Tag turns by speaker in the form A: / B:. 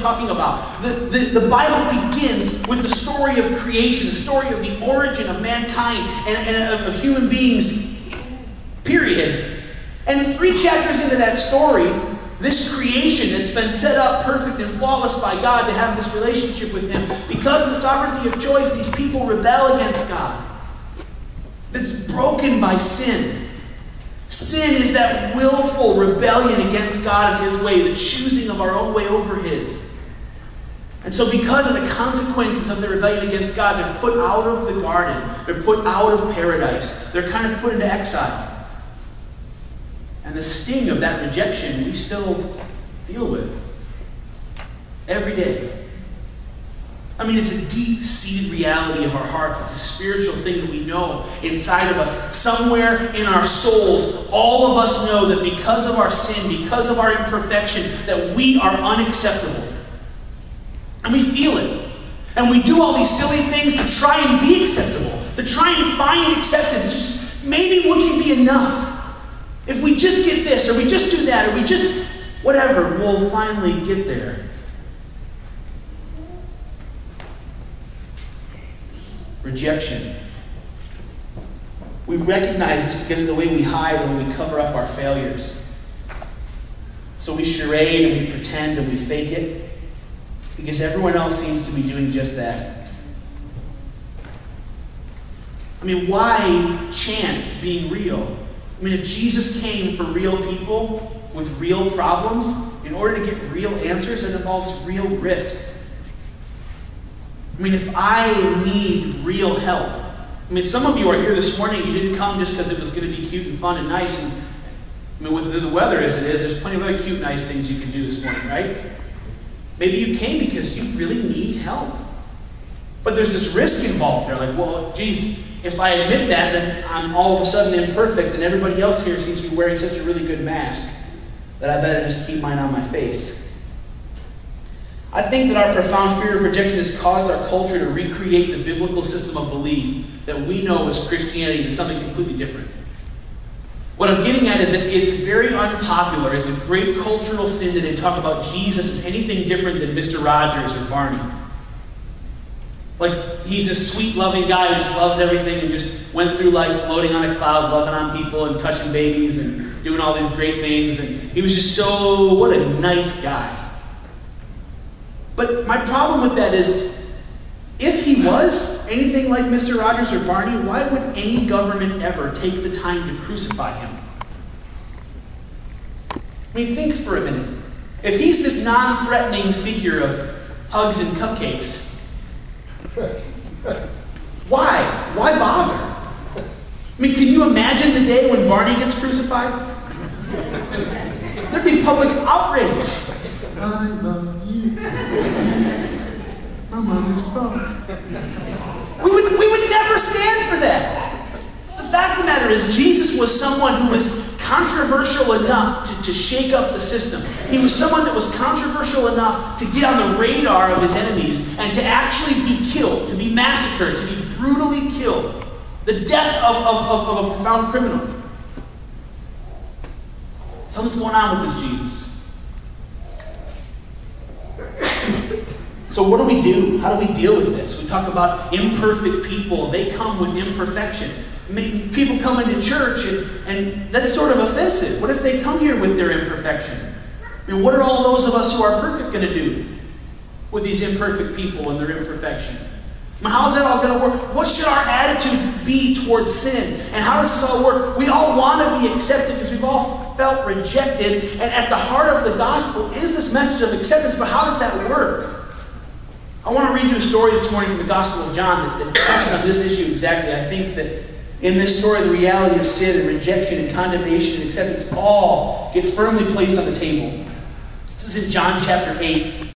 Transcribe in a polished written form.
A: talking about. The Bible begins with the story of creation, the story of the origin of mankind and of human beings, period. And 3 chapters into that story, this creation that's been set up perfect and flawless by God to have this relationship with Him, because of the sovereignty of choice, these people rebel against God. It's broken by sin. Sin is that willful rebellion against God and His way, the choosing of our own way over His. And so because of the consequences of the rebellion against God, they're put out of the garden. They're put out of paradise. They're kind of put into exile. And the sting of that rejection we still deal with every day. I mean, it's a deep-seated reality of our hearts. It's a spiritual thing that we know inside of us. Somewhere in our souls, all of us know that because of our sin, because of our imperfection, that we are unacceptable. And we feel it. And we do all these silly things to try and be acceptable, to try and find acceptance. Just maybe what can be enough? If we just get this, or we just do that, or we just whatever, we'll finally get there. Rejection. We recognize this because of the way we hide and when we cover up our failures. So we charade and we pretend and we fake it because everyone else seems to be doing just that. I mean, why chance being real? I mean, if Jesus came for real people with real problems, in order to get real answers, it involves real risk. I mean, if I need real help, I mean, some of you are here this morning, you didn't come just because it was going to be cute and fun and nice. And, I mean, with the weather as it is, there's plenty of other cute, nice things you can do this morning, right? Maybe you came because you really need help. But there's this risk involved. They're like, well, geez, if I admit that, then I'm all of a sudden imperfect, and everybody else here seems to be wearing such a really good mask that I better just keep mine on my face. I think that our profound fear of rejection has caused our culture to recreate the biblical system of belief that we know as Christianity into something completely different. What I'm getting at is that it's very unpopular. It's a great cultural sin that they talk about Jesus as anything different than Mr. Rogers or Barney. Like, he's this sweet, loving guy who just loves everything and just went through life floating on a cloud, loving on people and touching babies and doing all these great things. And he was just so, what a nice guy. But my problem with that is, if he was anything like Mr. Rogers or Barney, why would any government ever take the time to crucify him? I mean, think for a minute. If he's this non-threatening figure of hugs and cupcakes, why? Why bother? I mean, can you imagine the day when Barney gets crucified? There'd be public outrage. I love you. I'm on this cross. We would never stand for that. The fact of the matter is, Jesus was someone who was controversial enough to shake up the system. He was someone that was controversial enough to get on the radar of his enemies and to actually be killed, to be massacred, to be brutally killed. The death of a profound criminal. Something's going on with this Jesus. So what do we do? How do we deal with this? We talk about imperfect people. They come with imperfection. People come into church and that's sort of offensive. What if they come here with their imperfection? I mean, what are all those of us who are perfect going to do with these imperfect people and their imperfection? I mean, how is that all going to work? What should our attitude be towards sin? And how does this all work? We all want to be accepted because we've all felt rejected. And at the heart of the gospel is this message of acceptance. But how does that work? I want to read you a story this morning from the Gospel of John that touches on this issue exactly. I think that in this story, the reality of sin and rejection and condemnation and acceptance all get firmly placed on the table. This is in John chapter 8.